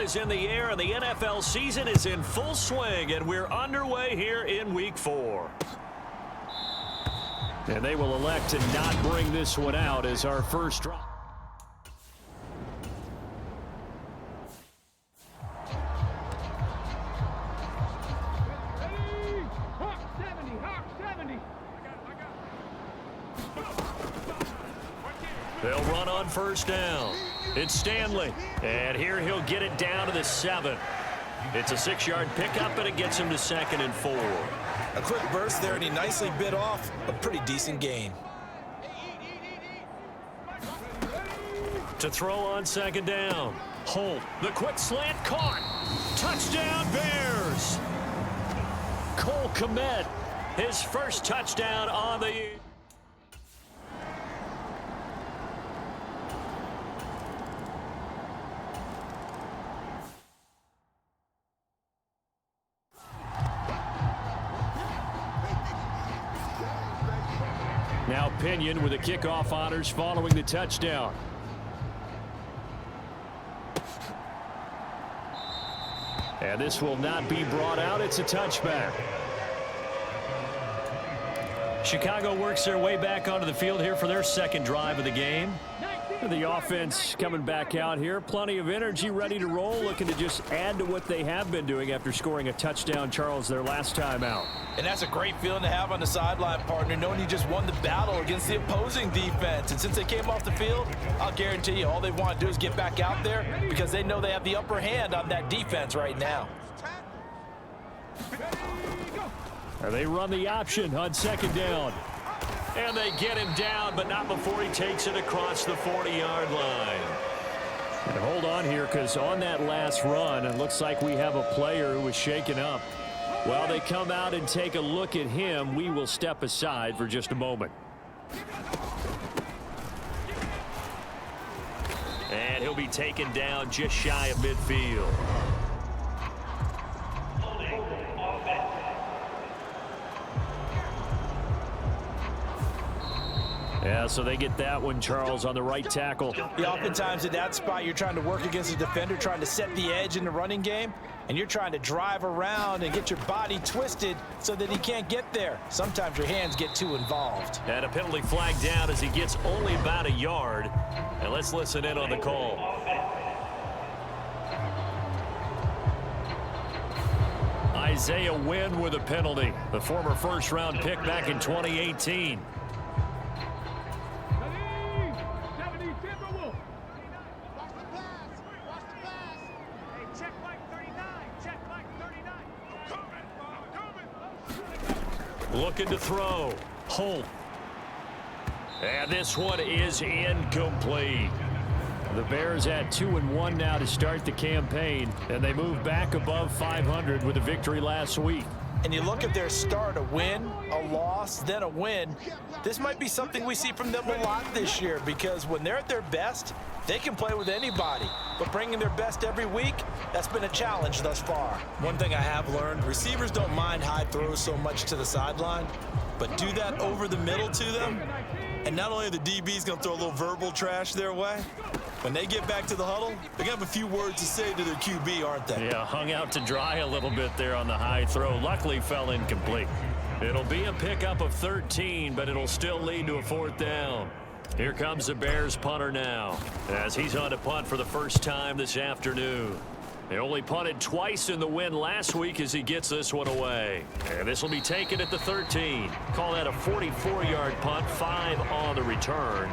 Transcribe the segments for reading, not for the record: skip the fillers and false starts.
is in the air, and the NFL season is in full swing, and we're underway here in Week 4. And they will elect to not bring this one out as our first drive. They'll run on first down. It's Stanley. And here he'll get it down to the 7. It's a 6-yard pickup, and it gets him to 2nd and 4. A quick burst there, and he nicely bit off a pretty decent gain. To throw on 2nd down. Holt, the quick slant caught. Touchdown, Bears. Cole Kmet, his first touchdown on the year. Now Pinion with the kickoff honors following the touchdown. And this will not be brought out. It's a touchback. Chicago works their way back onto the field here for their second drive of the game. The offense coming back out here. Plenty of energy, ready to roll, looking to just add to what they have been doing after scoring a touchdown, Charles, their last time out. And that's a great feeling to have on the sideline, partner, knowing you just won the battle against the opposing defense. And since they came off the field, I'll guarantee you all they want to do is get back out there because they know they have the upper hand on that defense right now. They run the option on 2nd down. And they get him down, but not before he takes it across the 40-yard line. And hold on here, because on that last run, it looks like we have a player who was shaken up. While they come out and take a look at him, we will step aside for just a moment. And he'll be taken down just shy of midfield. Yeah, so they get that one, Charles, on the right tackle. Yeah, oftentimes in that spot, you're trying to work against a defender, trying to set the edge in the running game, and you're trying to drive around and get your body twisted so that he can't get there. Sometimes your hands get too involved. And a penalty flag down as he gets only about a yard. And let's listen in on the call. Isaiah Wynn with a penalty, the former first-round pick back in 2018. Looking to throw. Holt. And this one is incomplete. The Bears at 2-1 now to start the campaign, and they move back above 500 with a victory last week. And you look at their start, a win, a loss, then a win. This might be something we see from them a lot this year because when they're at their best, they can play with anybody. But bringing their best every week, that's been a challenge thus far. One thing I have learned, receivers don't mind high throws so much to the sideline, but do that over the middle to them, and not only are the DBs going to throw a little verbal trash their way, when they get back to the huddle, they're going to have a few words to say to their QB, aren't they? Yeah, hung out to dry a little bit there on the high throw. Luckily fell incomplete. It'll be a pickup of 13, but it'll still lead to a 4th down. Here comes the Bears punter now, as he's on to punt for the first time this afternoon. They only punted twice in the win last week as he gets this one away. And this will be taken at the 13. Call that a 44-yard punt, 5 on the return.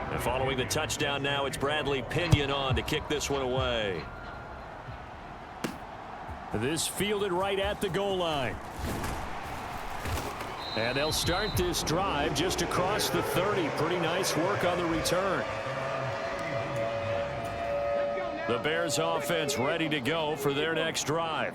And following the touchdown now, it's Bradley Pinion on to kick this one away. This fielded right at the goal line. And they'll start this drive just across the 30. Pretty nice work on the return. The Bears offense ready to go for their next drive.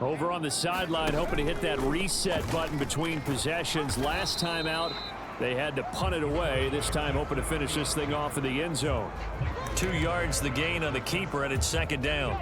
Over on the sideline, hoping to hit that reset button between possessions. Last time out, They had to punt it away, this time hoping to finish this thing off in the end zone. 2 yards the gain on the keeper, and it's second down.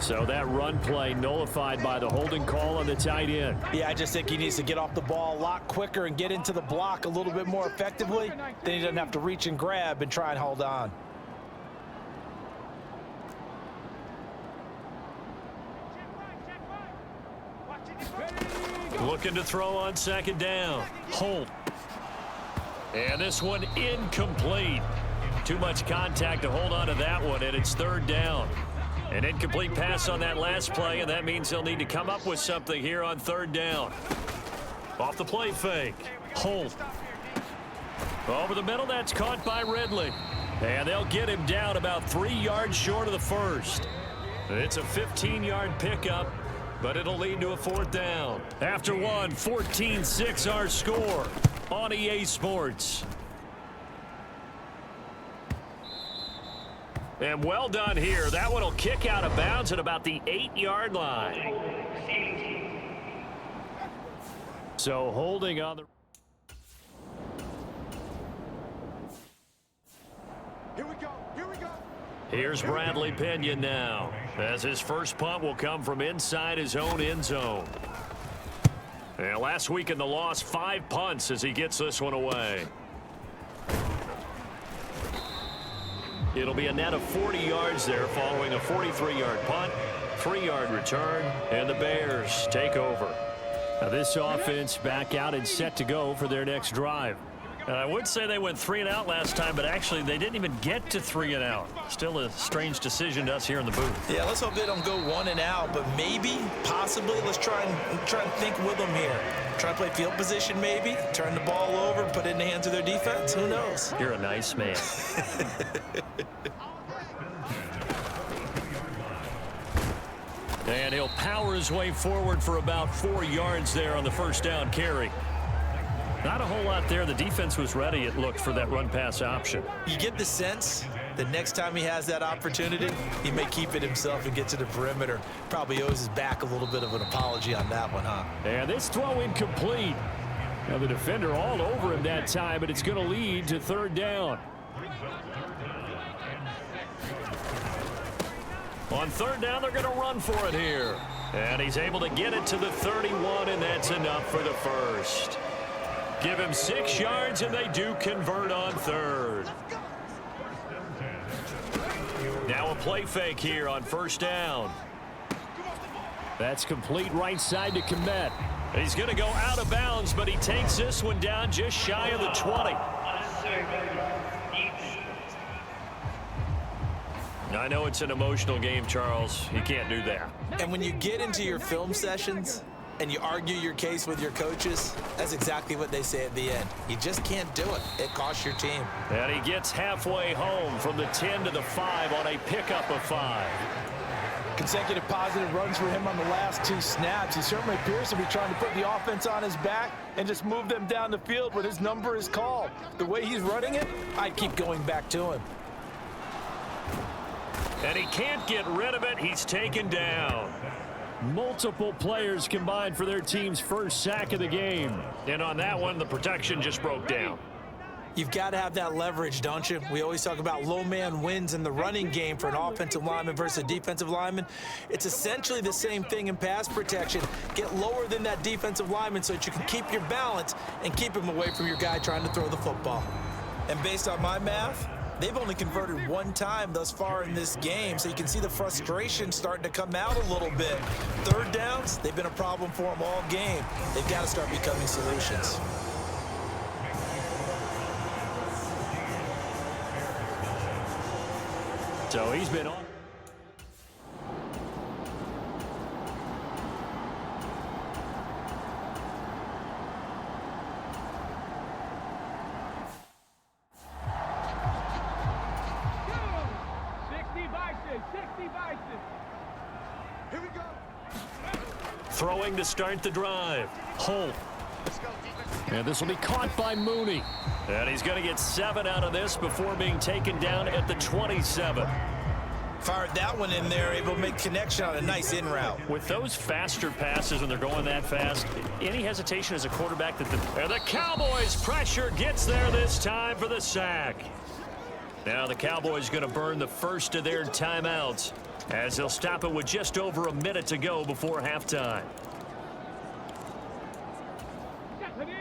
So that run play nullified by the holding call on the tight end. Yeah, I just think he needs to get off the ball a lot quicker and get into the block a little bit more effectively. Then he doesn't have to reach and grab and try and hold on. Looking to throw on second down. Holt. And this one incomplete. Too much contact to hold on to that one, and it's third down. An incomplete pass on that last play, and that means they'll need to come up with something here on third down. Off the play fake. Holt. Over the middle, that's caught by Ridley. And they'll get him down about 3 yards short of the first. It's a 15-yard pickup, but it'll lead to a fourth down. After one, 14-6 our score on EA Sports. And well done here. That one will kick out of bounds at about the 8-yard line. So holding on the... Here we go. Here we go. Here's Bradley Pinion now, as his first punt will come from inside his own end zone. And last week in the loss, 5 punts as he gets this one away. It'll be a net of 40 yards there following a 43-yard punt, 3-yard return, and the Bears take over. Now this offense back out and set to go for their next drive. And I would say they went 3 and out last time, but actually they didn't even get to 3 and out. Still a strange decision to us here in the booth. Yeah, let's hope they don't go 1 and out, but maybe, possibly, let's try and think with them here. Try to play field position maybe, turn the ball over, put it in the hands of their defense. Who knows? You're a nice man. And he'll power his way forward for about 4 yards there on the first down carry. Not a whole lot there. The defense was ready, it looked, for that run-pass option. You get the sense that next time he has that opportunity, he may keep it himself and get to the perimeter. Probably owes his back a little bit of an apology on that one, huh? And this throw incomplete. Now the defender all over him that time, but it's going to lead to third down. On third down, they're going to run for it here. And he's able to get it to the 31, and that's enough for the first. Give him 6 yards, and they do convert on third. Now a play fake here on first down. That's complete right side to Kmet. He's going to go out of bounds, but he takes this one down just shy of the 20. I know it's an emotional game, Charles. You can't do that. And when you get into your film sessions and you argue your case with your coaches, that's exactly what they say at the end. You just can't do it. It costs your team. And he gets halfway home from the 10 to the 5 on a pickup of 5. Consecutive positive runs for him on the last 2 snaps. He certainly appears to be trying to put the offense on his back and just move them down the field when his number is called. The way he's running it, I'd keep going back to him. And he can't get rid of it. He's taken down. Multiple players combined for their team's first sack of the game. And on that one, the protection just broke down. You've got to have that leverage, don't you? We always talk about low man wins in the running game for an offensive lineman versus a defensive lineman. It's essentially the same thing in pass protection. Get lower than that defensive lineman so that you can keep your balance and keep him away from your guy trying to throw the football. And based on my math, they've only converted 1 time thus far in this game, so you can see the frustration starting to come out a little bit. Third downs, they've been a problem for them all game. They've got to start becoming solutions. So he's been on. Here we go. Throwing to start the drive. Holt. And this will be caught by Mooney. And he's going to get 7 out of this before being taken down at the 27. Fired that one in there, able to make connection on a nice in route. With those faster passes when they're going that fast, any hesitation as a quarterback that the Cowboys pressure gets there this time for the sack. Now the Cowboys going to burn the first of their timeouts as they'll stop it with just over a minute to go before halftime.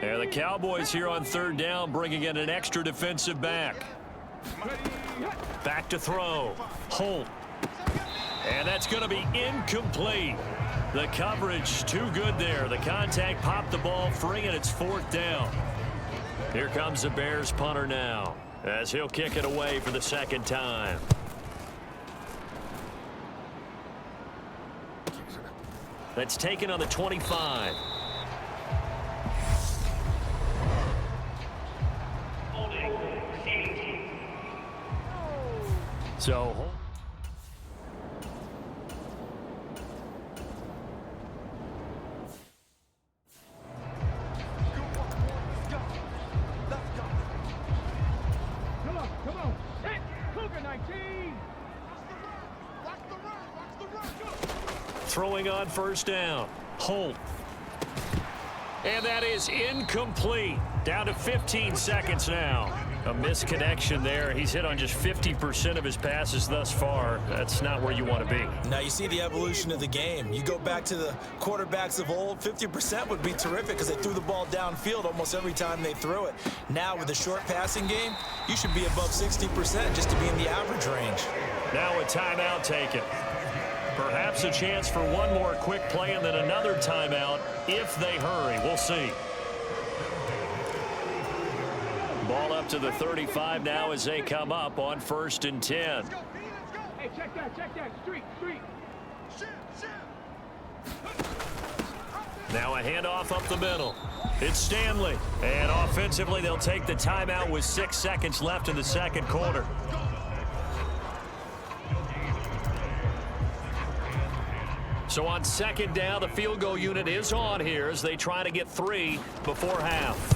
And the Cowboys here on third down bringing in an extra defensive back. Back to throw. Holt. And that's going to be incomplete. The coverage too good there. The contact popped the ball free, and it's 4th down. Here comes the Bears punter now as he'll kick it away for the second time. That's taken on the 25. So Come on. Hit. Cougar 19. Watch the run. throwing on first down. Holt. And that is incomplete. Down to 15 seconds now. A misconnection there. He's hit on just 50% of his passes thus far. That's not where you want to be. Now you see the evolution of the game. You go back to the quarterbacks of old, 50% would be terrific because they threw the ball downfield almost every time they threw it. Now with the short passing game, you should be above 60% just to be in the average range. Now a timeout taken. Perhaps a chance for one more quick play and then another timeout if they hurry. We'll see. Ball up to the 35 now as they come up on 1st and 10. Hey, check that. Street. Now a handoff up the middle. It's Stanley. And offensively, they'll take the timeout with 6 seconds left in the second quarter. So on second down, the field goal unit is on here as they try to get 3 before half.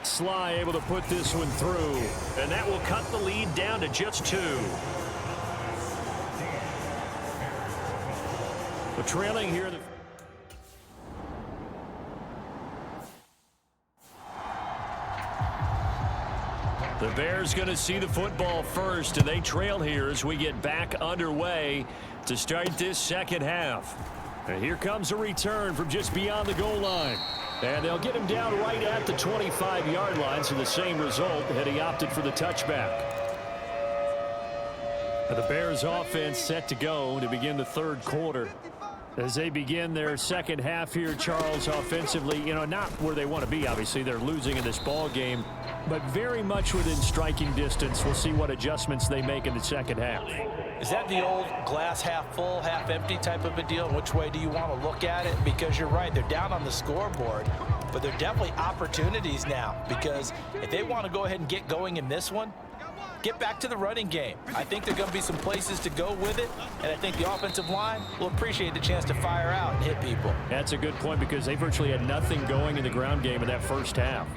Sly able to put this one through, and that will cut the lead down to just 2. The trailing here. The Bears going to see the football first, and they trail here as we get back underway to start this second half. And here comes a return from just beyond the goal line. And they'll get him down right at the 25-yard line, so the same result had he opted for the touchback. The Bears offense set to go to begin the third quarter. As they begin their second half here, Charles, offensively, not where they want to be, obviously. They're losing in this ball game, but very much within striking distance. We'll see what adjustments they make in the second half. Is that the old glass half full, half empty type of a deal? Which way do you want to look at it? Because you're right, they're down on the scoreboard, but they're definitely opportunities now because if they want to go ahead and get going in this one, get back to the running game. I think there are going to be some places to go with it, and I think the offensive line will appreciate the chance to fire out and hit people. That's a good point because they virtually had nothing going in the ground game in that first half.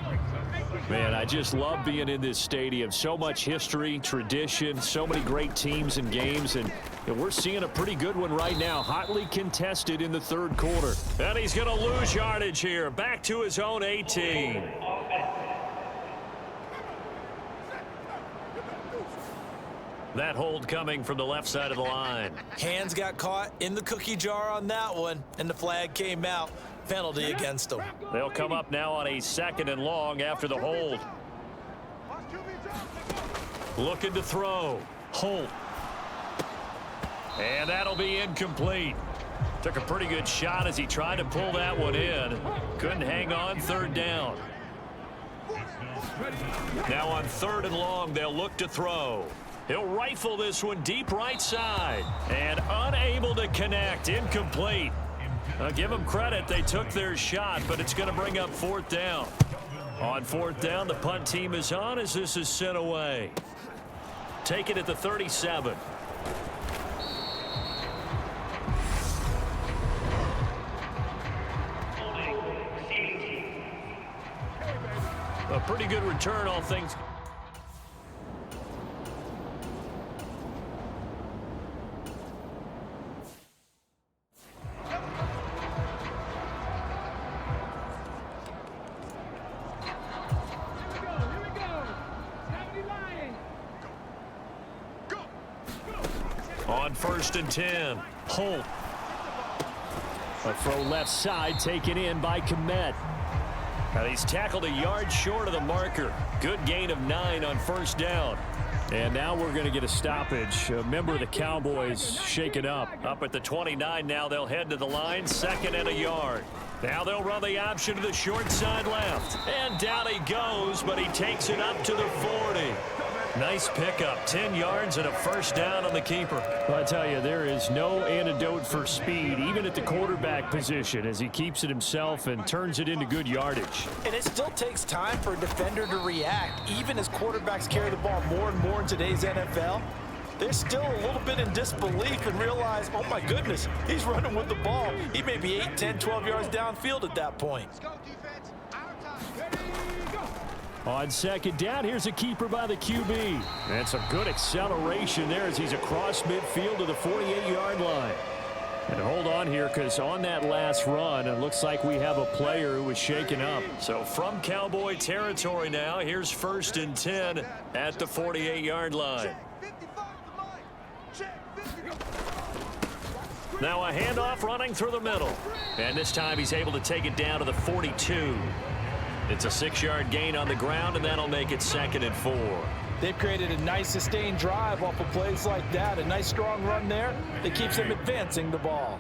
Man, I just love being in this stadium. So much history, tradition, so many great teams and games, and we're seeing a pretty good one right now, hotly contested in the third quarter. And he's going to lose yardage here, back to his own 18. That hold coming from the left side of the line. Hands got caught in the cookie jar on that one, and the flag came out. Penalty against them. They'll come up now on a 2nd and long after the hold. Looking to throw. Holt. And that'll be incomplete. Took a pretty good shot as he tried to pull that one in. Couldn't hang on, 3rd down. Now on 3rd and long, they'll look to throw. He'll rifle this one deep right side. And unable to connect. Incomplete. Give them credit. They took their shot, but it's going to bring up 4th down. On 4th down, the punt team is on as this is sent away. Take it at the 37. pretty good return, all things. On 1st and 10, Holt. A throw left side taken in by Komet. Now he's tackled a yard short of the marker. Good gain of 9 on 1st down. And now we're going to get a stoppage. A member of the Cowboys shaken up. Up at the 29 now, they'll head to the line, 2nd and a yard. Now they'll run the option to the short side left. And down he goes, but he takes it up to the 40. Nice pickup, 10 yards and a 1st down on the keeper. Well, I tell you, there is no antidote for speed, even at the quarterback position, as he keeps it himself and turns it into good yardage. And it still takes time for a defender to react, even as quarterbacks carry the ball more and more in today's NFL. They're still a little bit in disbelief and realize, oh my goodness, he's running with the ball. He may be 8, 10, 12 yards downfield at that point. On 2nd down, here's a keeper by the QB. That's a good acceleration there as he's across midfield to the 48-yard line. And hold on here, because on that last run, it looks like we have a player who was shaken up. So from Cowboy territory now, here's 1st and 10 at the 48-yard line. Now a handoff running through the middle. And this time he's able to take it down to the 42. It's a 6-yard gain on the ground, and that'll make it 2nd and 4. They've created a nice sustained drive off of plays like that. A nice strong run there that keeps them advancing the ball.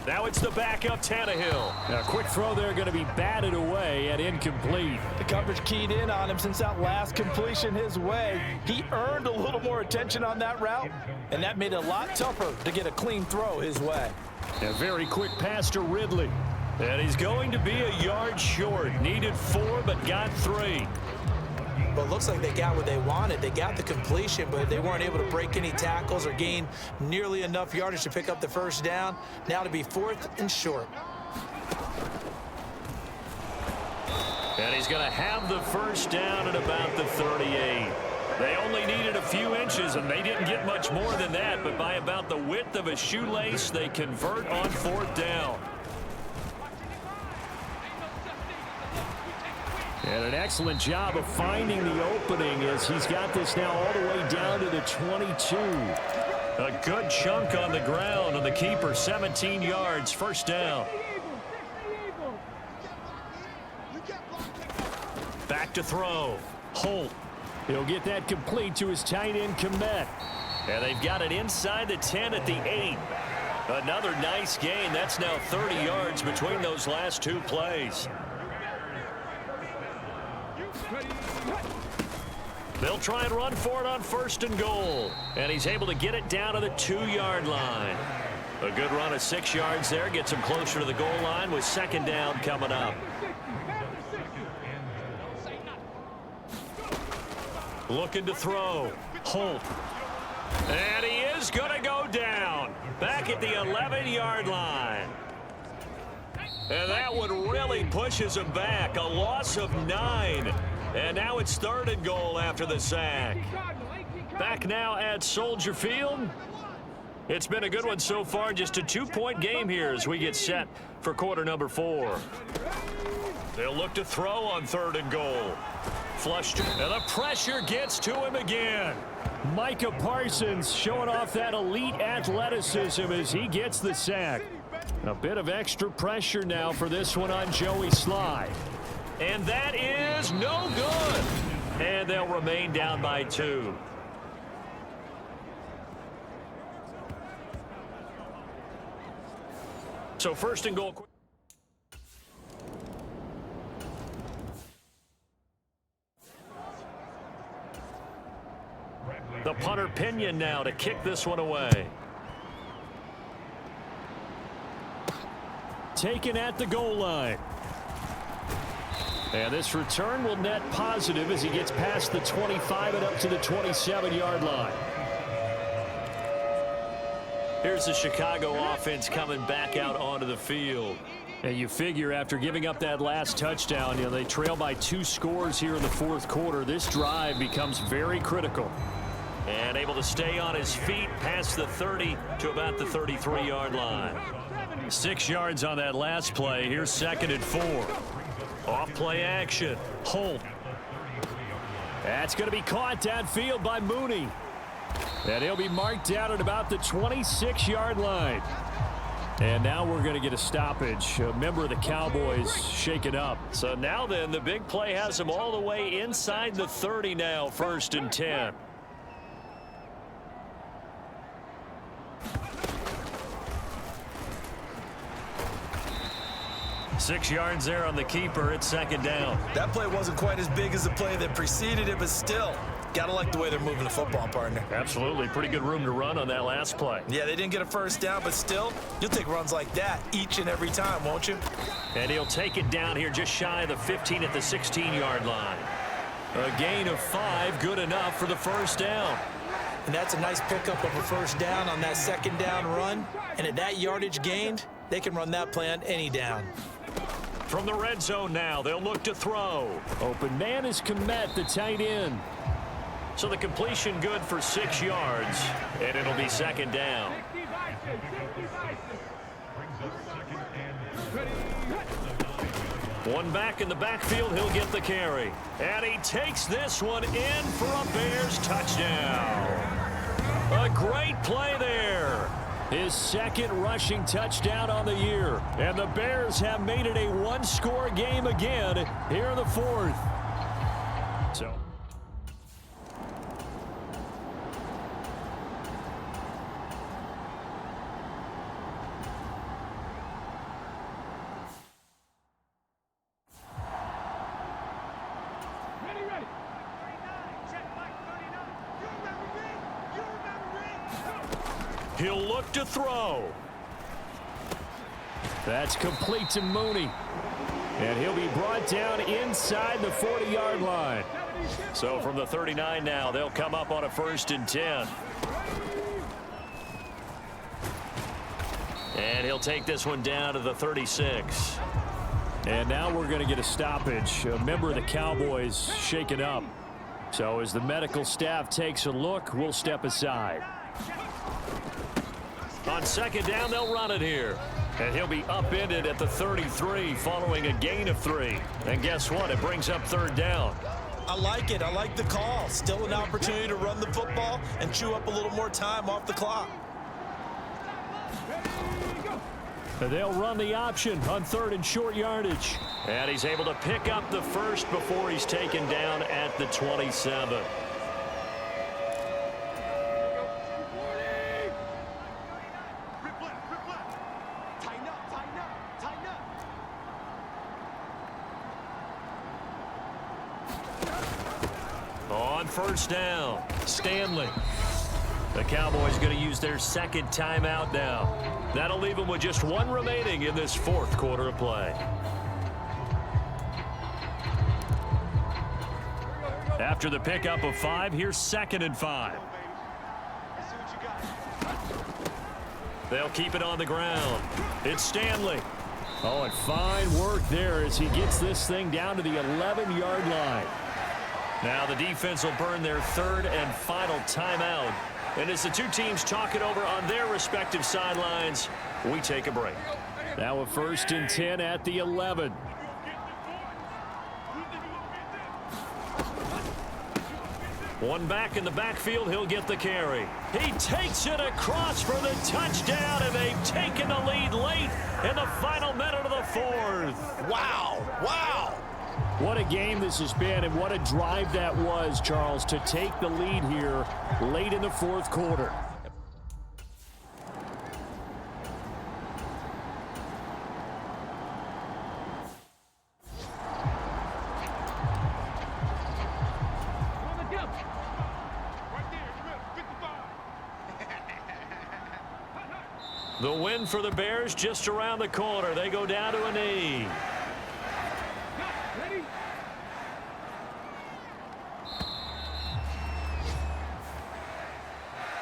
Now it's the backup Tannehill. A quick throw there going to be batted away and incomplete. The coverage keyed in on him since that last completion his way. He earned a little more attention on that route, and that made it a lot tougher to get a clean throw his way. A very quick pass to Ridley. And he's going to be a yard short. Needed 4, but got 3. Well, it looks like they got what they wanted. They got the completion, but they weren't able to break any tackles or gain nearly enough yardage to pick up the 1st down. Now to be 4th and short. And he's going to have the 1st down at about the 38. They only needed a few inches, and they didn't get much more than that, but by about the width of a shoelace, they convert on 4th down. And an excellent job of finding the opening as he's got this now all the way down to the 22. A good chunk on the ground, and the keeper 17 yards, 1st down. Back to throw. Holt. He'll get that complete to his tight end, Komet. And they've got it inside the 10 at the 8. Another nice gain. That's now 30 yards between those last 2 plays. They'll try and run for it on 1st and goal. And he's able to get it down to the 2-yard line. A good run of 6 yards there. Gets him closer to the goal line with 2nd down coming up. Looking to throw. Holt. And he is going to go down. Back at the 11-yard line. And that one really pushes him back. A loss of 9. And now it's 3rd and goal after the sack. Back now at Soldier Field. It's been a good one so far. Just a 2-point game here as we get set for quarter number 4. They'll look to throw on 3rd and goal. Flushed, and the pressure gets to him again. Micah Parsons showing off that elite athleticism as he gets the sack. A bit of extra pressure now for this one on Joey Slye. And that is no good. And they'll remain down by 2. So 1st and goal. The punter Pinion now to kick this one away. Taken at the goal line. And this return will net positive as he gets past the 25 and up to the 27-yard line. Here's the Chicago offense coming back out onto the field. And you figure after giving up that last touchdown, they trail by 2 scores here in the fourth quarter. This drive becomes very critical. And able to stay on his feet past the 30 to about the 33-yard line. 6 yards on that last play. Here's 2nd and 4. Off play action. Holt. That's going to be caught downfield by Mooney. And he'll be marked down at about the 26-yard line. And now we're going to get a stoppage. A member of the Cowboys shaken up. So now then, the big play has him all the way inside the 30 now, 1st and 10. Six yards there on the keeper. It's 2nd down. That play wasn't quite as big as the play that preceded it, but still, gotta like the way they're moving the football, partner. Absolutely. Pretty good room to run on that last play. Yeah, they didn't get a 1st down, but still, you'll take runs like that each and every time, won't you? And he'll take it down here just shy of the 15 at the 16-yard line. A gain of 5, good enough for the 1st down. And that's a nice pickup of a 1st down on that 2nd down run. And at that yardage gained, they can run that play on any down. From the red zone now, they'll look to throw. Open man is Komet, the tight end. So the completion good for 6 yards, and it'll be 2nd down. One back in the backfield, he'll get the carry. And he takes this one in for a Bears touchdown. A great play there. His 2nd rushing touchdown on the year. And the Bears have made it a 1-score game again here in the 4th. So he'll look to throw. That's complete to Mooney. And he'll be brought down inside the 40-yard line. So from the 39 now, they'll come up on a 1st and 10. And he'll take this one down to the 36. And now we're going to get a stoppage. A member of the Cowboys shaken up. So as the medical staff takes a look, we'll step aside. On 2nd down, they'll run it here. And he'll be upended at the 33 following a gain of 3. And guess what? It brings up 3rd down. I like it. I like the call. Still an opportunity to run the football and chew up a little more time off the clock. And they'll run the option on 3rd and short yardage. And he's able to pick up the 1st before he's taken down at the 27. On 1st down, Stanley. The Cowboys going to use their 2nd timeout now. That'll leave them with just 1 remaining in this 4th quarter of play. After the pickup of 5, here's 2nd and 5. They'll keep it on the ground. It's Stanley. Oh, and fine work there as he gets this thing down to the 11-yard line. Now the defense will burn their 3rd and final timeout. And as the two teams talk it over on their respective sidelines, we take a break. Now a 1st and 10 at the 11. One back in the backfield, he'll get the carry. He takes it across for the touchdown, and they've taken the lead late in the final minute of the 4th. Wow, wow. What a game this has been, and what a drive that was, Charles, to take the lead here late in the 4th quarter. The win for the Bears just around the corner. They go down to a knee.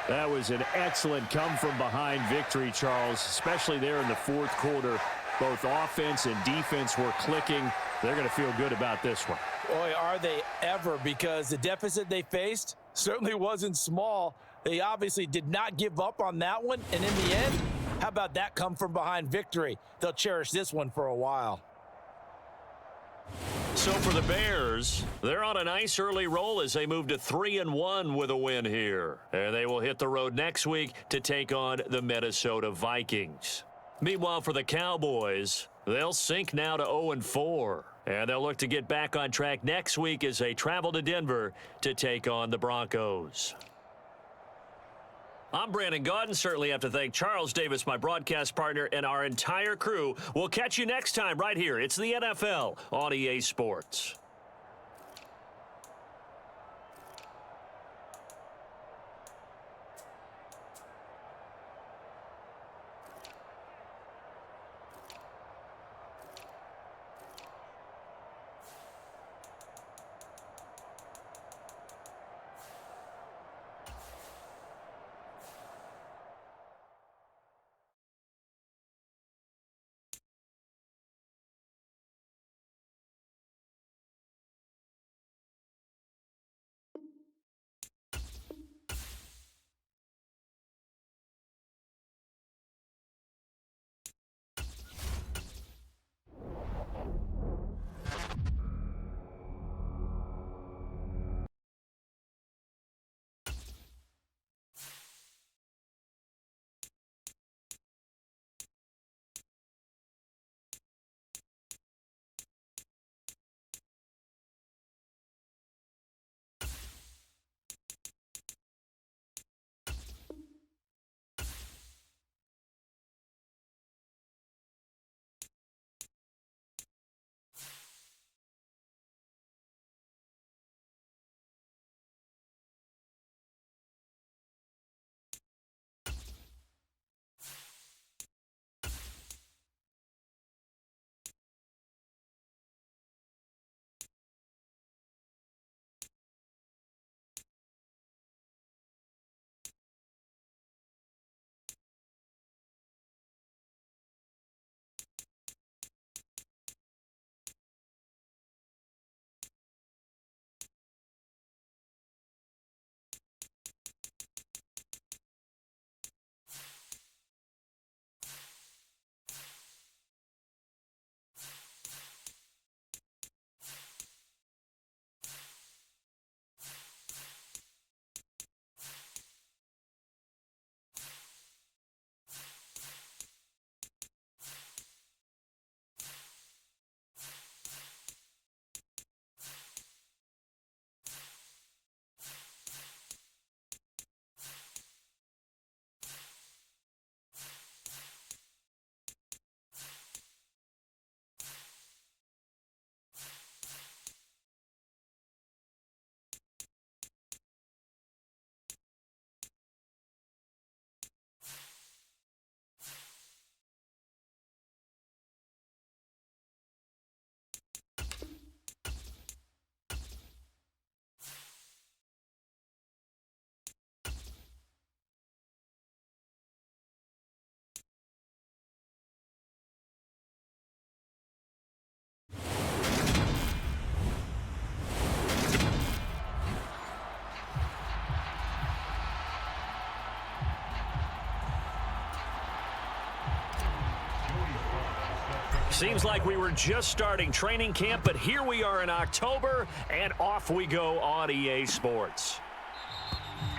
That was an excellent come-from-behind victory, Charles, especially there in the 4th quarter. Both offense and defense were clicking. They're going to feel good about this one. Boy, are they ever, because the deficit they faced certainly wasn't small. They obviously did not give up on that one, and in the end, how about that come from behind victory? They'll cherish this one for a while. So for the Bears, they're on a nice early roll as they move to 3-1 with a win here. And they will hit the road next week to take on the Minnesota Vikings. Meanwhile, for the Cowboys, they'll sink now to 0-4. And they'll look to get back on track next week as they travel to Denver to take on the Broncos. I'm Brandon Gaudin. Certainly have to thank Charles Davis, my broadcast partner, and our entire crew. We'll catch you next time right here. It's the NFL on EA Sports. Seems like we were just starting training camp, but here we are in October, and off we go on EA Sports.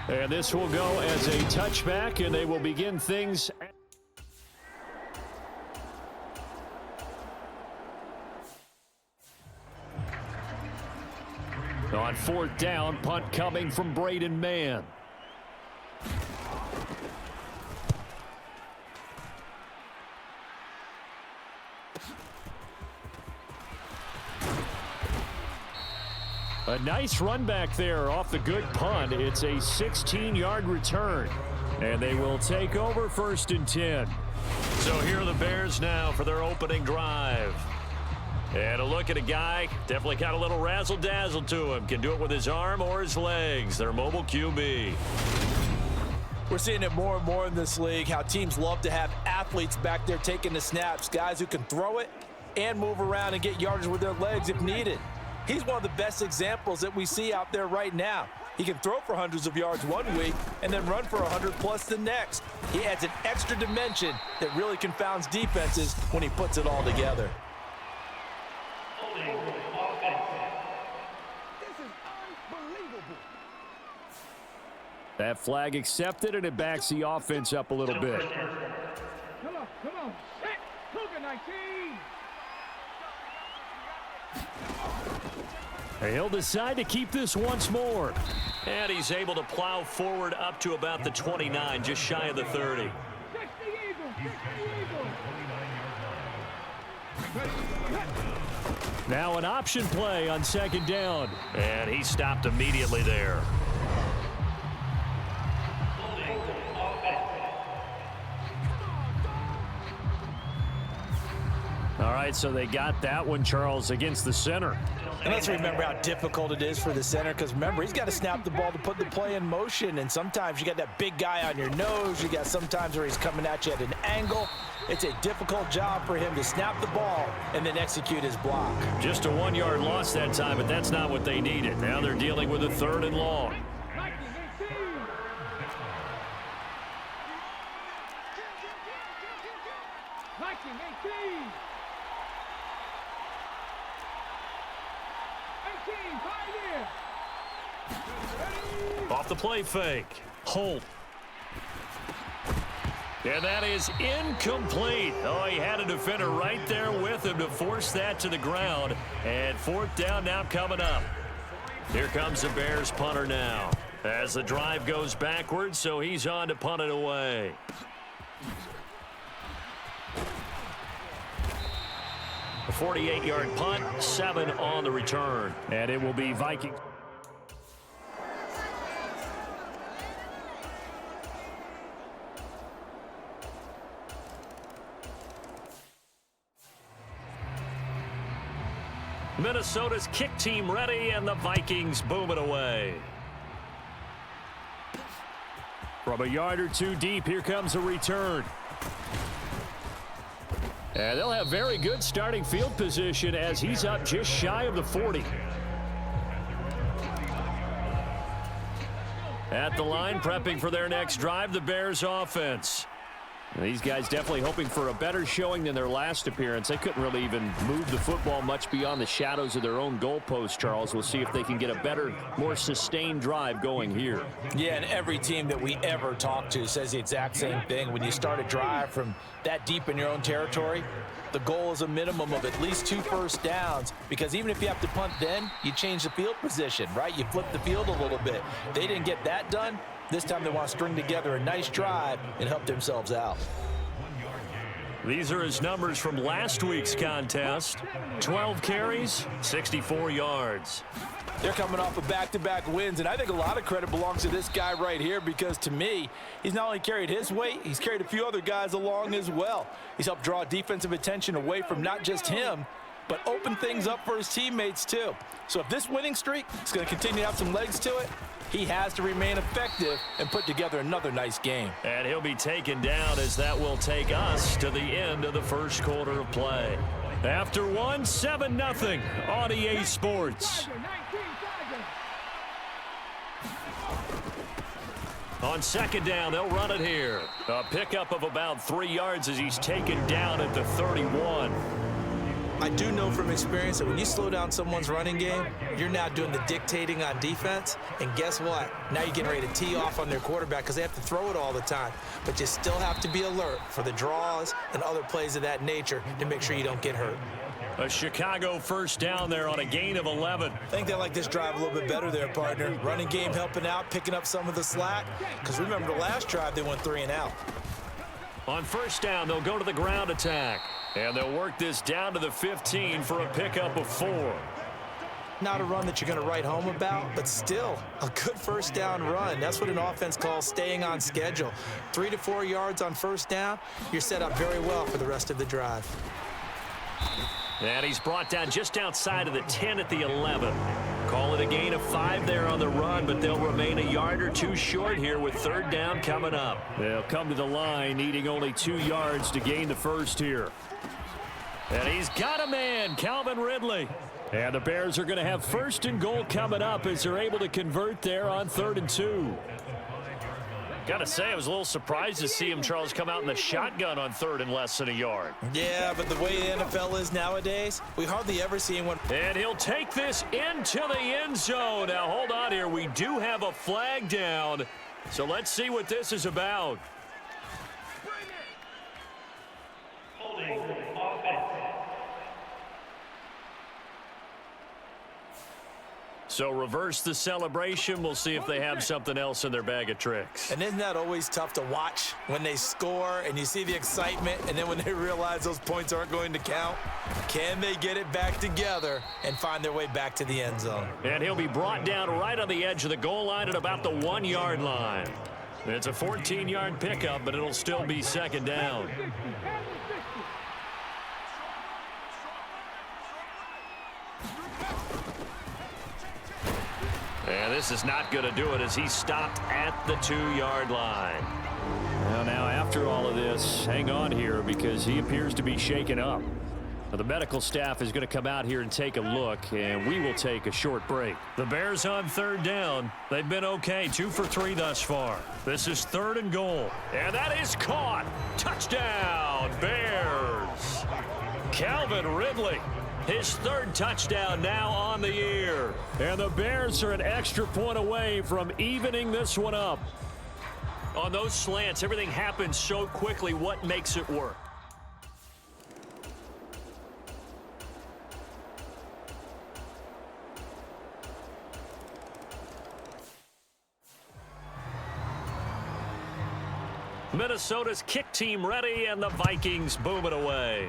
And this will go as a touchback, and they will begin things. On fourth down, punt coming from Braden Mann. A nice run back there off the good punt. It's a 16-yard return. And they will take over 1st and 10. So here are the Bears now for their opening drive. And a look at a guy, definitely got a little razzle-dazzle to him. Can do it with his arm or his legs. Their mobile QB. We're seeing it more and more in this league, how teams love to have athletes back there taking the snaps, guys who can throw it and move around and get yardage with their legs if needed. He's one of the best examples that we see out there right now. He can throw for hundreds of yards one week and then run for 100+ the next. He adds an extra dimension that really confounds defenses when he puts it all together. That flag accepted, and it backs the offense up a little bit. Come on. Set. Cougar 19. He'll decide to keep this once more. And he's able to plow forward up to about the 29, just shy of the 30. 60 Eagles. Now an option play on second down. And he stopped immediately there. All right, so they got that one, Charles, against the center. And let's remember how difficult it is for the center, because remember, he's got to snap the ball to put the play in motion, and sometimes you got that big guy on your nose. You got sometimes where he's coming at you at an angle. It's a difficult job for him to snap the ball and then execute his block. Just a 1-yard loss that time, but that's not what they needed. Now they're dealing with a 3rd and long. 18. Off the play fake. Holt. And that is incomplete. Oh, he had a defender right there with him to force that to the ground. And 4th down now coming up. Here comes the Bears punter now. As the drive goes backwards, so he's on to punt it away. A 48-yard punt, 7 on the return. And it will be Vikings. Minnesota's kick team ready, and the Vikings boom it away. From a yard or two deep, here comes a return. And they'll have very good starting field position as he's up just shy of the 40. At the line, prepping for their next drive, the Bears offense. These guys definitely hoping for a better showing than their last appearance. They couldn't really even move the football much beyond the shadows of their own goalpost, Charles. We'll see if they can get a better, more sustained drive going here. Yeah, and every team that we ever talk to says the exact same thing. When you start a drive from that deep in your own territory, the goal is a minimum of at least 2 first downs, because even if you have to punt then, you change the field position, right? You flip the field a little bit. They didn't get that done. This time they want to string together a nice drive and help themselves out. These are his numbers from last week's contest. 12 carries, 64 yards. They're coming off of back-to-back wins, and I think a lot of credit belongs to this guy right here, because to me, he's not only carried his weight, he's carried a few other guys along as well. He's helped draw defensive attention away from not just him, but open things up for his teammates too. So if this winning streak is going to continue to have some legs to it, he has to remain effective and put together another nice game. And he'll be taken down, as that will take us to the end of the first quarter of play. After one, 7-0 on EA Sports. On second down, they'll run it here. A pickup of about 3 yards as he's taken down at the 31. I do know from experience that when you slow down someone's running game, you're now doing the dictating on defense. And guess what? Now you're getting ready to tee off on their quarterback because they have to throw it all the time. But you still have to be alert for the draws and other plays of that nature to make sure you don't get hurt. A Chicago first down there on a gain of 11. I think they like this drive a little bit better there, partner. Running game helping out, picking up some of the slack. Because remember the last drive, they went 3 and out. On first down, they'll go to the ground attack. And they'll work this down to the 15 for a pickup of 4. Not a run that you're going to write home about, but still a good first down run. That's what an offense calls staying on schedule. 3 to 4 yards on first down, you're set up very well for the rest of the drive. And he's brought down just outside of the 10 at the 11. Call it a gain of 5 there on the run, but they'll remain a yard or 2 short here with third down coming up. They'll come to the line needing only 2 yards to gain the first here. And he's got a man, Calvin Ridley. And the Bears are going to have first and goal coming up as they're able to convert there on 3rd and 2. Got to say, I was a little surprised to see him, Charles, come out in the shotgun on 3rd and less than a yard. Yeah, but the way the NFL is nowadays, we hardly ever see anyone. And he'll take this into the end zone. Now, hold on here. We do have a flag down. So let's see what this is about. Holding offense. So reverse the celebration. We'll see if they have something else in their bag of tricks. And isn't that always tough to watch when they score and you see the excitement and then when they realize those points aren't going to count? Can they get it back together and find their way back to the end zone? And he'll be brought down right on the edge of the goal line at about the 1-yard line. It's a 14-yard pickup, but it'll still be second down. And this is not going to do it as he's stopped at the 2-yard line. Well, now after all of this, hang on here because he appears to be shaken up. Now, the medical staff is going to come out here and take a look, and we will take a short break. The Bears on 3rd down. They've been okay, 2 for 3 thus far. This is 3rd and goal. And that is caught. Touchdown, Bears. Calvin Ridley. His 3rd touchdown now on the year. And the Bears are an extra point away from evening this one up. On those slants, everything happens so quickly. What makes it work? Minnesota's kick team ready, and the Vikings boom it away.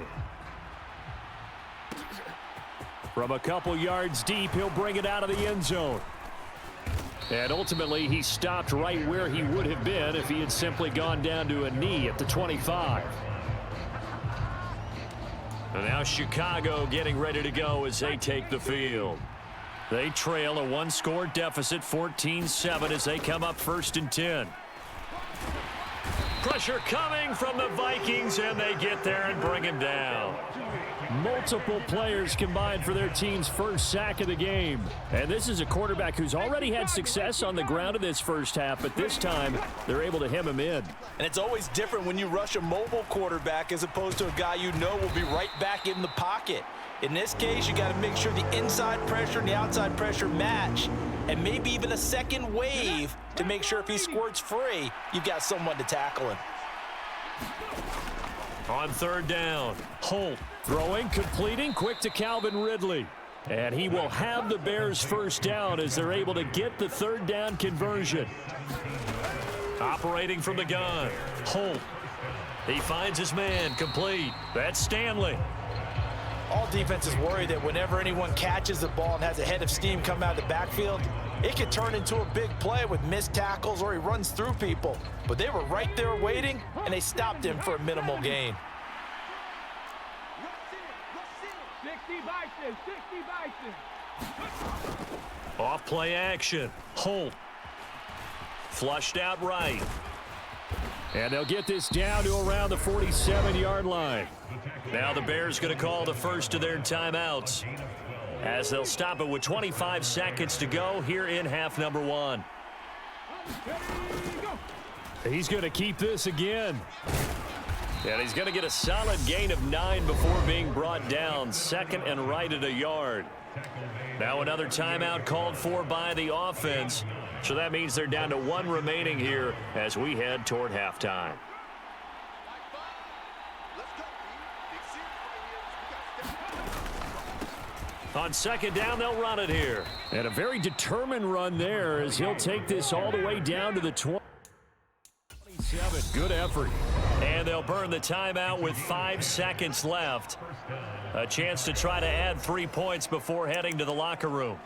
From a couple yards deep, he'll bring it out of the end zone. And ultimately, he stopped right where he would have been if he had simply gone down to a knee at the 25. And now Chicago getting ready to go as they take the field. They trail a 1-score deficit, 14-7, as they come up 1st and 10. Pressure coming from the Vikings, and they get there and bring him down. Multiple players combined for their team's first sack of the game. And this is a quarterback who's already had success on the ground in this first half, but this time they're able to hem him in. And it's always different when you rush a mobile quarterback as opposed to a guy you know will be right back in the pocket. In this case, you got to make sure the inside pressure and the outside pressure match, and maybe even a second wave to make sure if he squirts free, you've got someone to tackle him. On 3rd down, Holt throwing, completing, quick to Calvin Ridley. And he will have the Bears first down as they're able to get the 3rd down conversion. Operating from the gun, Holt. He finds his man, complete. That's Stanley. All defenses worry that whenever anyone catches the ball and has a head of steam come out of the backfield, it could turn into a big play with missed tackles or he runs through people. But they were right there waiting, and they stopped him for a minimal gain. 60 Bison, 60 Bison. Off play action, Holt. Flushed out right. And they'll get this down to around the 47-yard line. Now the Bears going to call the first of their timeouts as they'll stop it with 25 seconds to go here in half number 1. He's going to keep this again. And he's going to get a solid gain of 9 before being brought down. 2nd and right at a yard. Now another timeout called for by the offense. So that means they're down to 1 remaining here as we head toward halftime. On 2nd down, they'll run it here. And a very determined run there as he'll take this all the way down to the 27. Good effort. And they'll burn the timeout with 5 seconds left. A chance to try to add 3 points before heading to the locker room.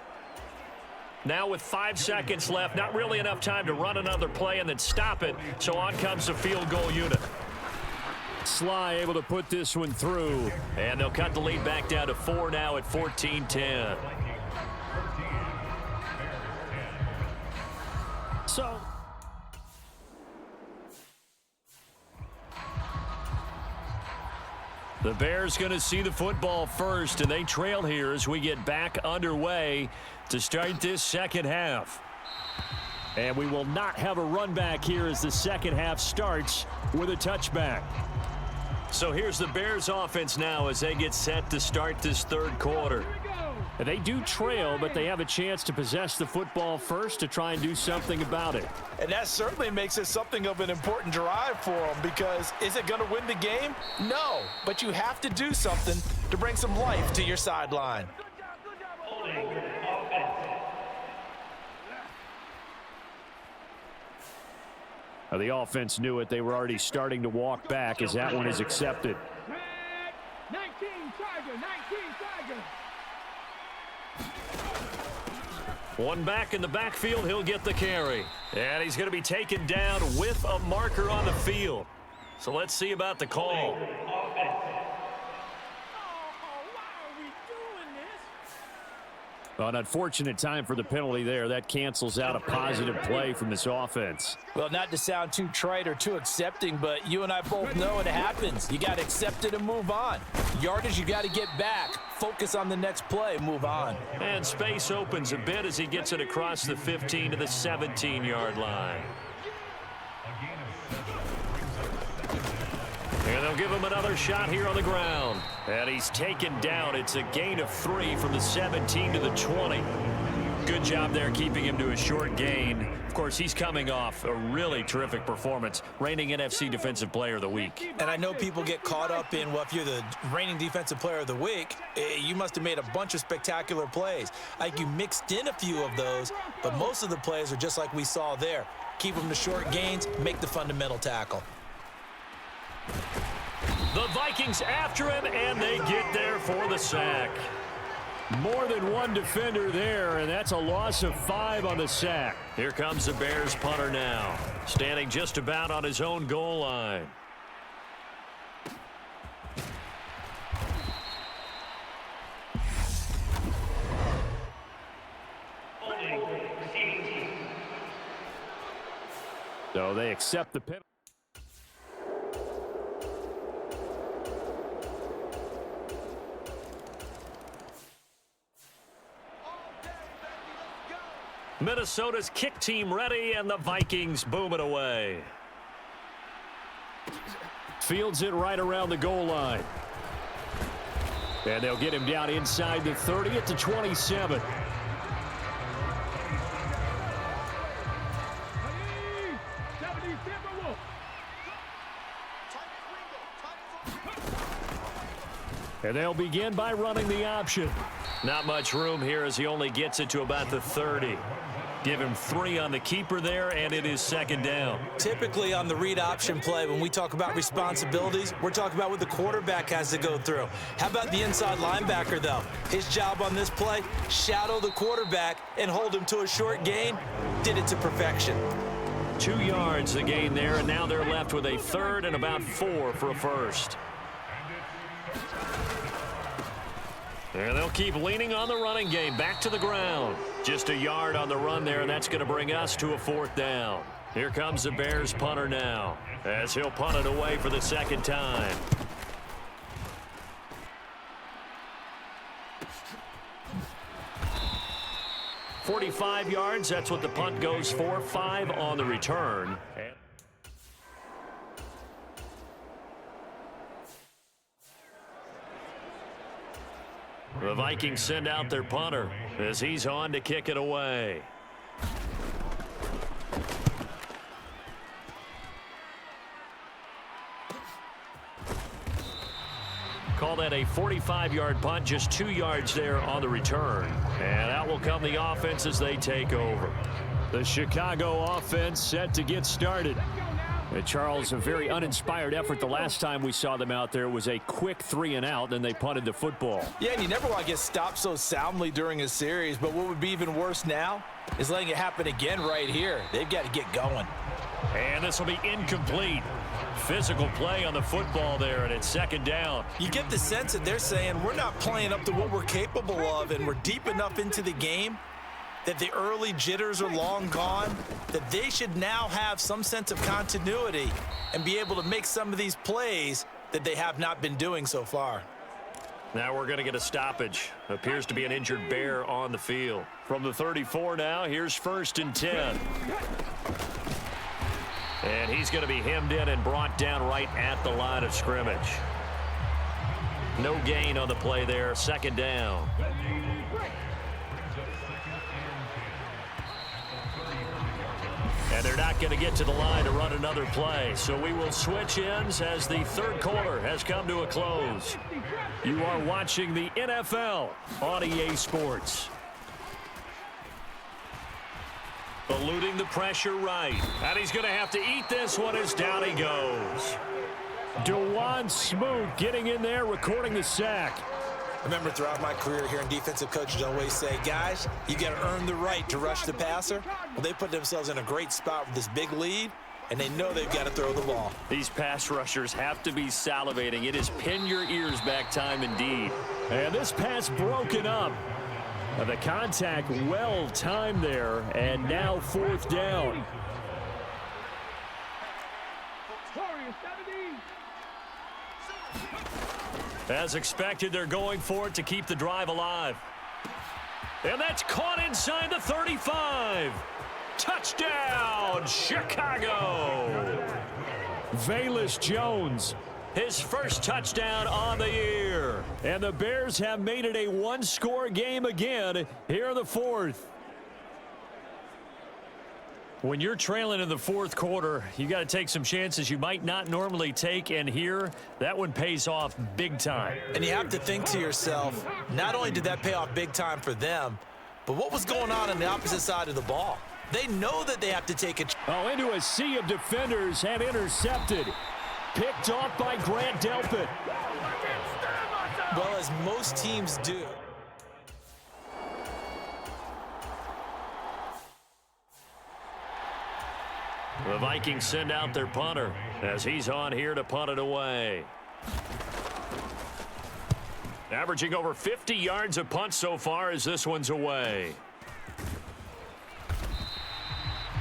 Now with 5 seconds left, not really enough time to run another play and then stop it. So on comes the field goal unit. Sly able to put this one through. And they'll cut the lead back down to 4 now at 14-10. So the Bears going to see the football first, and they trail here as we get back underway to start this second half. And we will not have a run back here as the second half starts with a touchback. So here's the Bears offense now as they get set to start this third quarter. And they do trail, but they have a chance to possess the football first to try and do something about it. And that certainly makes it something of an important drive for them, because is it going to win the game? No, but you have to do something to bring some life to your sideline. The offense knew it. They were already starting to walk back as that one is accepted. 19 Tiger, 19 Tiger. One back in the backfield, he'll get the carry. And he's going to be taken down with a marker on the field. So let's see about the call. An unfortunate time for the penalty there. That cancels out a positive play from this offense. Well, not to sound too trite or too accepting, but you and I both know it happens. You got to accept it and move on. Yardage, you got to get back. Focus on the next play. Move on. And space opens a bit as he gets it across the 15 to the 17-yard line. And they'll give him another shot here on the ground. And he's taken down. It's a gain of 3 from the 17 to the 20. Good job there keeping him to a short gain. Of course, he's coming off a really terrific performance, reigning NFC Defensive Player of the Week. And I know people get caught up in, well, if you're the reigning Defensive Player of the Week, you must have made a bunch of spectacular plays. Like you mixed in a few of those, but most of the plays are just like we saw there. Keep them to short gains, make the fundamental tackle. The Vikings after him, and they get there for the sack. More than one defender there, and that's a loss of 5 on the sack. Here comes the Bears punter now, standing just about on his own goal line. So they accept the penalty. Minnesota's kick team ready, and the Vikings boom it away. Fields it right around the goal line. And they'll get him down inside the 30 at the 27. And they'll begin by running the option. Not much room here as he only gets it to about the 30. Give him 3 on the keeper there, and it is second down. Typically on the read option play, when we talk about responsibilities, we're talking about what the quarterback has to go through. How about the inside linebacker, though? His job on this play, shadow the quarterback and hold him to a short gain. Did it to perfection. 2 yards the gain there, and now they're left with a 3rd and about 4 for a first. And they'll keep leaning on the running game. Back to the ground. Just a yard on the run there, and that's going to bring us to a 4th down. Here comes the Bears punter now, as he'll punt it away for the second time. "45 yards, that's what the punt goes for. 5 on the return. The Vikings send out their punter as he's on to kick it away. Call that a 45-yard punt, just 2 yards there on the return. And out will come the offense as they take over. The Chicago offense set to get started. And Charles, a very uninspired effort the last time we saw them out there. It was a quick 3 and out, and they punted the football. Yeah, and you never want to get stopped so soundly during a series, but what would be even worse now is letting it happen again right here. They've got to get going. And this will be incomplete. Physical play on the football there, and it's second down. You get the sense that they're saying we're not playing up to what we're capable of, and we're deep enough into the game that the early jitters are long gone, that they should now have some sense of continuity and be able to make some of these plays that they have not been doing so far. Now we're going to get a stoppage. Appears to be an injured Bear on the field. From the 34 now, here's 1st and 10. And he's going to be hemmed in and brought down right at the line of scrimmage. No gain on the play there, second down. And they're not going to get to the line to run another play. So we will switch ends as the third quarter has come to a close. You are watching the NFL on EA Sports. Eluding the pressure right. And he's going to have to eat this one as down he goes. Dewan Smoot getting in there, recording the sack. I remember throughout my career hearing defensive coaches always say, guys, you got to earn the right to rush the passer. Well, they put themselves in a great spot with this big lead, and they know they've got to throw the ball. These pass rushers have to be salivating. It is pin your ears back time indeed. And this pass broken up. The contact well timed there, and now 4th down. As expected, they're going for it to keep the drive alive. And that's caught inside the 35. Touchdown, Chicago. Velus Jones, his first touchdown on the year. And the Bears have made it a one-score game again here in the 4th. When you're trailing in the 4th quarter, you got to take some chances you might not normally take, and here, that one pays off big time. And you have to think to yourself, not only did that pay off big time for them, but what was going on the opposite side of the ball? They know that they have to take a... Into a sea of defenders and intercepted. Picked off by Grant Delpit. Well, as most teams do. The Vikings send out their punter as he's on here to punt it away. Averaging over 50 yards a punt so far as this one's away.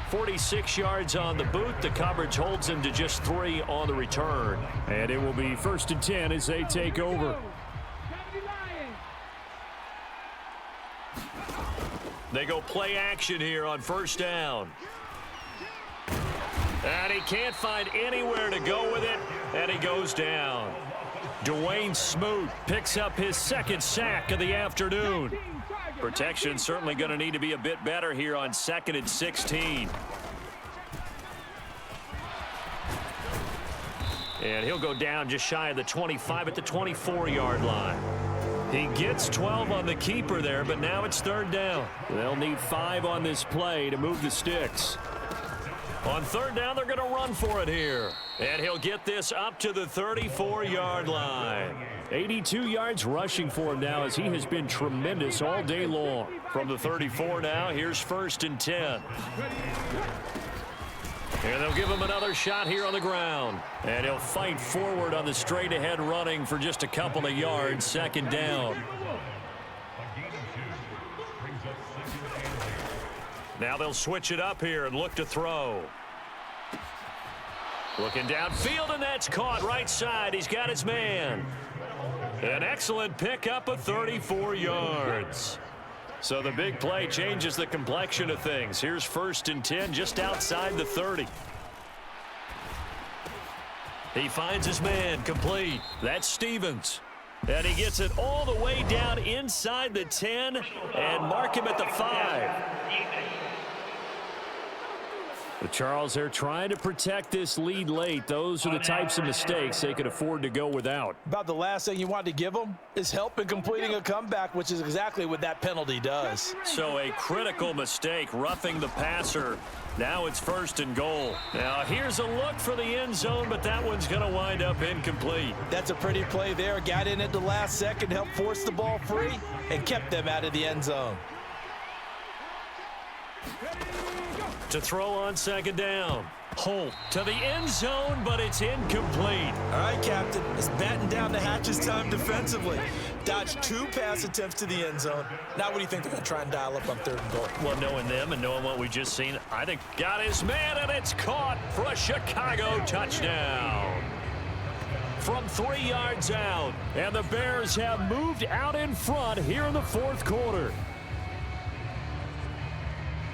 46 yards on the boot. The coverage holds him to just 3 on the return. And it will be 1st and 10 as they take over. They go play action here on 1st down. And he can't find anywhere to go with it, and he goes down. Dwayne Smoot picks up his 2nd sack of the afternoon. Protection certainly going to need to be a bit better here on 2nd and 16. And he'll go down just shy of the 25 at the 24-yard line. He gets 12 on the keeper there, but now it's 3rd down. They'll need 5 on this play to move the sticks. On 3rd down, they're going to run for it here. And he'll get this up to the 34-yard line. 82 yards rushing for him now as he has been tremendous all day long. From the 34 now, here's 1st and 10. And they'll give him another shot here on the ground. And he'll fight forward on the straight-ahead running for just a couple of yards. 2nd down. Now they'll switch it up here and look to throw. Looking downfield, and that's caught right side. He's got his man. An excellent pickup of 34 yards. So the big play changes the complexion of things. Here's 1st and 10 just outside the 30. He finds his man complete. That's Stevens. And he gets it all the way down inside the 10 and mark him at the 5. But Charles, they're trying to protect this lead late. Those are the types of mistakes they could afford to go without. About the last thing you want to give them is help in completing a comeback, which is exactly what that penalty does. So a critical mistake, roughing the passer. Now it's 1st and goal. Now here's a look for the end zone, but that one's going to wind up incomplete. That's a pretty play there. Got in at the last second, helped force the ball free, and kept them out of the end zone. To throw on 2nd down. Holt to the end zone, but it's incomplete. All right, Captain. It's batten down the hatches time defensively. Dodged 2 pass attempts to the end zone. Now what do you think they're going to try and dial up on 3rd and goal? Well, knowing them and knowing what we just seen, I think got his man, and it's caught for a Chicago touchdown. From 3 yards out, and the Bears have moved out in front here in the 4th quarter.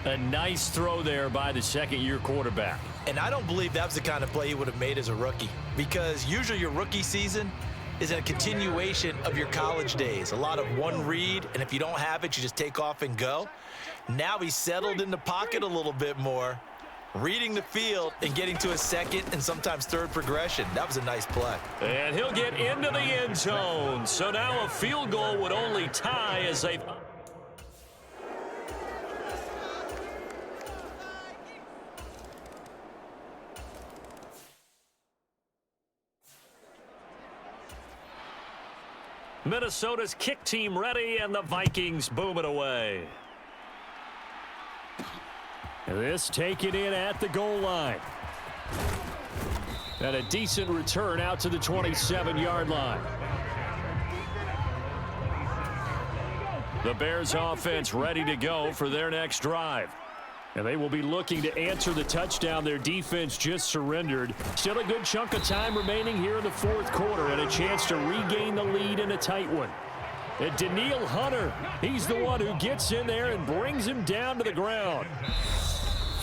A nice throw there by the second-year quarterback. And I don't believe that was the kind of play he would have made as a rookie, because usually your rookie season is a continuation of your college days. A lot of one read, and if you don't have it, you just take off and go. Now he's settled in the pocket a little bit more, reading the field and getting to a 2nd and sometimes 3rd progression. That was a nice play. And he'll get into the end zone. So now a field goal would only tie as they... Minnesota's kick team ready, and the Vikings boom it away. This taken in at the goal line. And a decent return out to the 27-yard line. The Bears offense ready to go for their next drive. And they will be looking to answer the touchdown their defense just surrendered. Still a good chunk of time remaining here in the 4th quarter, and a chance to regain the lead in a tight one. And Danielle Hunter, he's the one who gets in there and brings him down to the ground.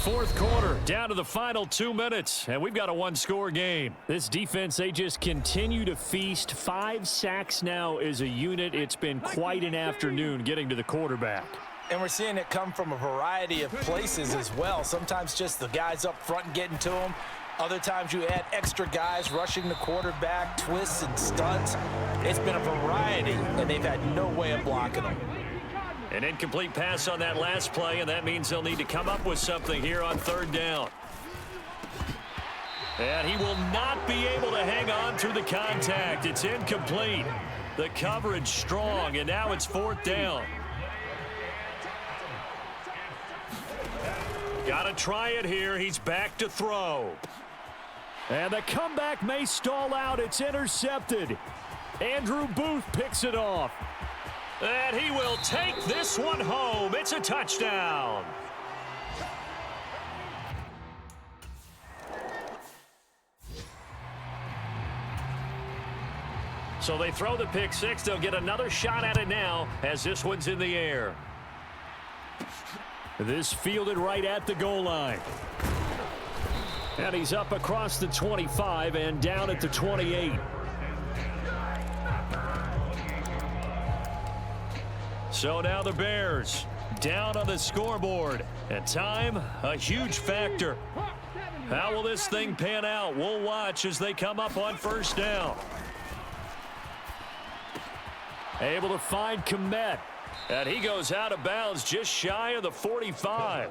4th quarter, down to the final 2 minutes, and we've got a 1-score game. This defense, they just continue to feast. 5 sacks now as a unit. It's been quite an afternoon getting to the quarterback. And we're seeing it come from a variety of places as well. Sometimes just the guys up front and getting to him. Other times you add extra guys rushing the quarterback, twists and stunts. It's been a variety, and they've had no way of blocking them. An incomplete pass on that last play, and that means they'll need to come up with something here on 3rd down. And he will not be able to hang on through the contact. It's incomplete. The coverage strong, and now it's 4th down. Got to try it here. He's back to throw. And the comeback may stall out. It's intercepted. Andrew Booth picks it off. And he will take this one home. It's a touchdown. So they throw the pick 6. They'll get another shot at it now as this one's in the air. This fielded right at the goal line. And he's up across the 25 and down at the 28. So now the Bears down on the scoreboard. And time, a huge factor. How will this thing pan out? We'll watch as they come up on 1st down. Able to find Komet. And he goes out of bounds just shy of the 45.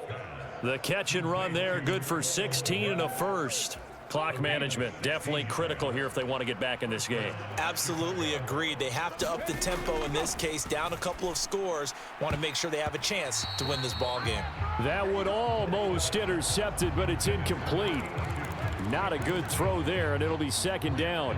The catch and run there, good for 16 and a first. Clock management definitely critical here if they want to get back in this game. Absolutely agreed. They have to up the tempo in this case, down a couple of scores. Want to make sure they have a chance to win this ball game. That would almost intercepted, but it's incomplete. Not a good throw there, and it'll be 2nd down.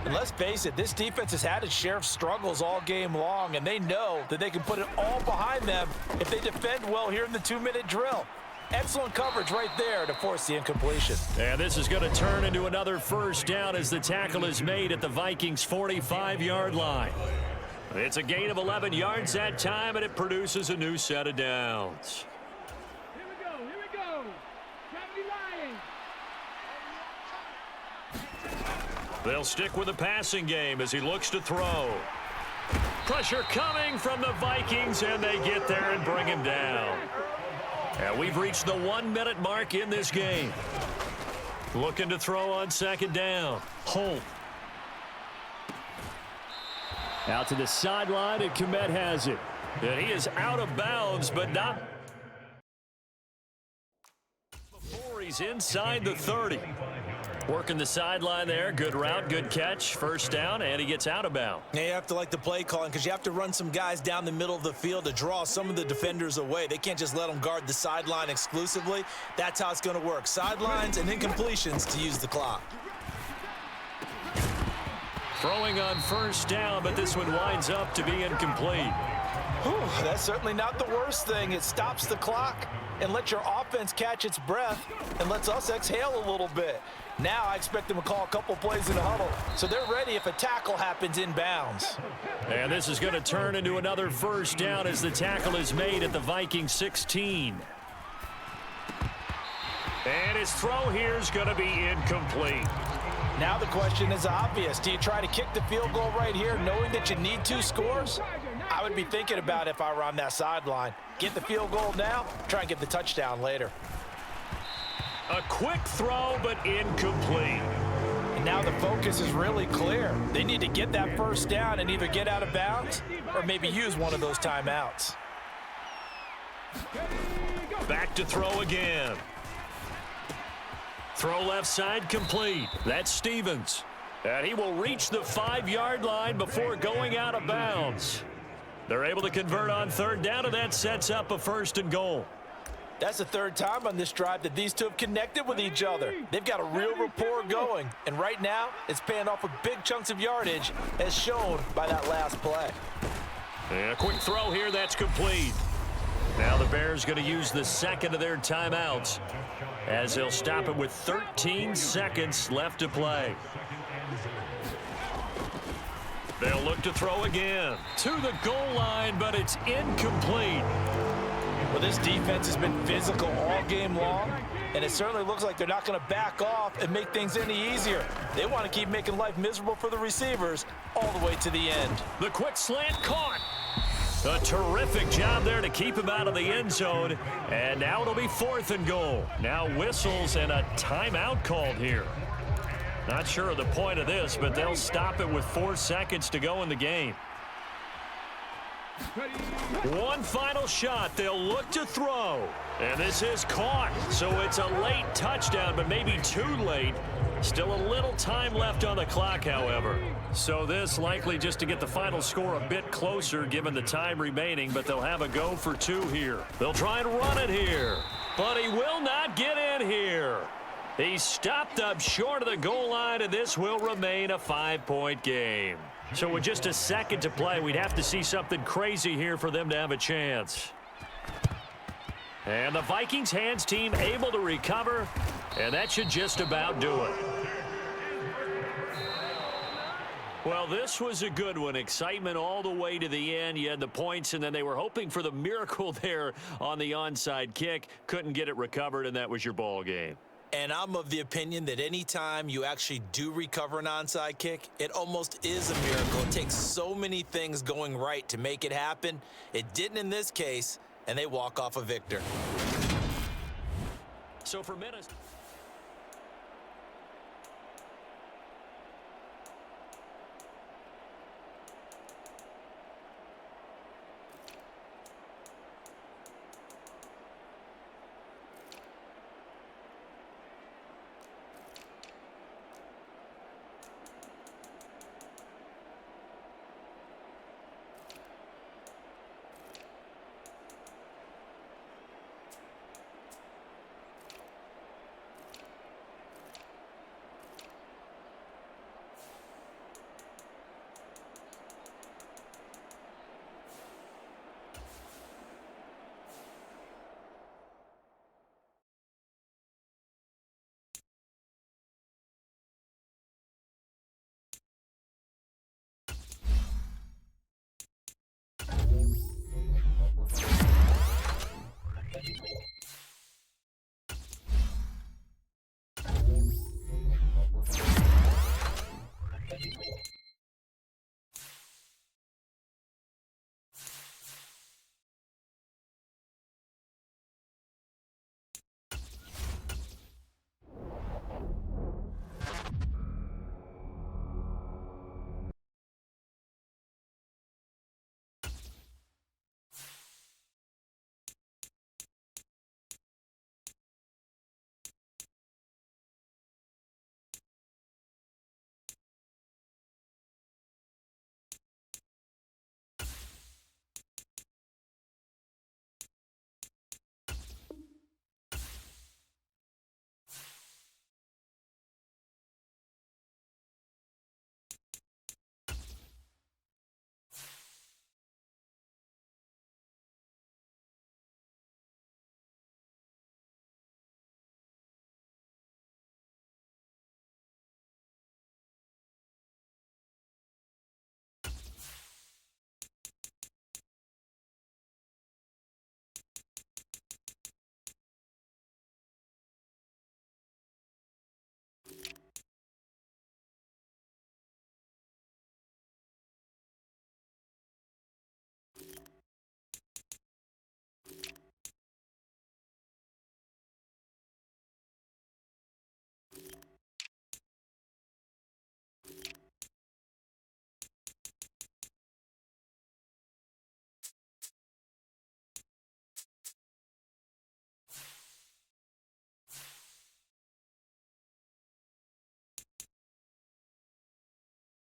And let's face it, this defense has had its share of struggles all game long, and they know that they can put it all behind them if they defend well here in the 2-minute drill. Excellent coverage right there to force the incompletion. And this is going to turn into another 1st down as the tackle is made at the Vikings' 45-yard line. It's a gain of 11 yards that time, and it produces a new set of downs. Here we go, here we go. Trinity Lions. They'll stick with the passing game as he looks to throw. Pressure coming from the Vikings, and they get there and bring him down. And we've reached the 1-minute mark in this game. Looking to throw on 2nd down. Holt. Out to the sideline, and Komet has it. And he is out of bounds, but not before he's inside the 30. Working the sideline there. Good route, good catch. First down, and he gets out of bounds. Now you have to like the play calling because you have to run some guys down the middle of the field to draw some of the defenders away. They can't just let them guard the sideline exclusively. That's how it's going to work. Sidelines and incompletions to use the clock. Throwing on first down, but this one winds up to be incomplete. Whew, that's certainly not the worst thing. It stops the clock and lets your offense catch its breath and lets us exhale a little bit. Now I expect them to call a couple plays in the huddle, so they're ready if a tackle happens inbounds. And this is going to turn into another first down as the tackle is made at the Viking 16. And his throw here is going to be incomplete. Now the question is obvious. Do you try to kick the field goal right here knowing that you need 2 scores? I would be thinking about it if I were on that sideline. Get the field goal now, try and get the touchdown later. A quick throw, but incomplete. And now the focus is really clear. They need to get that first down and either get out of bounds or maybe use one of those timeouts. Back to throw again. Throw left side complete. That's Stevens. And he will reach the 5-yard line before going out of bounds. They're able to convert on third down, and that sets up a 1st and goal. That's the 3rd time on this drive that these two have connected with each other. They've got a real rapport going, and right now it's paying off with big chunks of yardage as shown by that last play. And a quick throw here, that's complete. Now the Bears going to use the 2nd of their timeouts as they'll stop it with 13 seconds left to play. They'll look to throw again to the goal line, but it's incomplete. Well, this defense has been physical all game long, and it certainly looks like they're not going to back off and make things any easier. They want to keep making life miserable for the receivers all the way to the end. The quick slant caught. A terrific job there to keep him out of the end zone, and now it'll be 4th and goal. Now whistles and a timeout called here. Not sure of the point of this, but they'll stop it with 4 seconds to go in the game. One final shot. They'll look to throw. And this is caught. So it's a late touchdown, but maybe too late. Still a little time left on the clock, however. So this likely just to get the final score a bit closer given the time remaining, but they'll have a go for 2 here. They'll try and run it here, but he will not get in here. He's stopped up short of the goal line, and this will remain a 5-point game. So with just a second to play, we'd have to see something crazy here for them to have a chance. And the Vikings hands team able to recover, and that should just about do it. Well, this was a good one. Excitement all the way to the end. You had the points, and then they were hoping for the miracle there on the onside kick. Couldn't get it recovered, and that was your ball game. And I'm of the opinion that anytime you actually do recover an onside kick, it almost is a miracle. It takes so many things going right to make it happen. It didn't in this case, and they walk off a victor. So for minutes...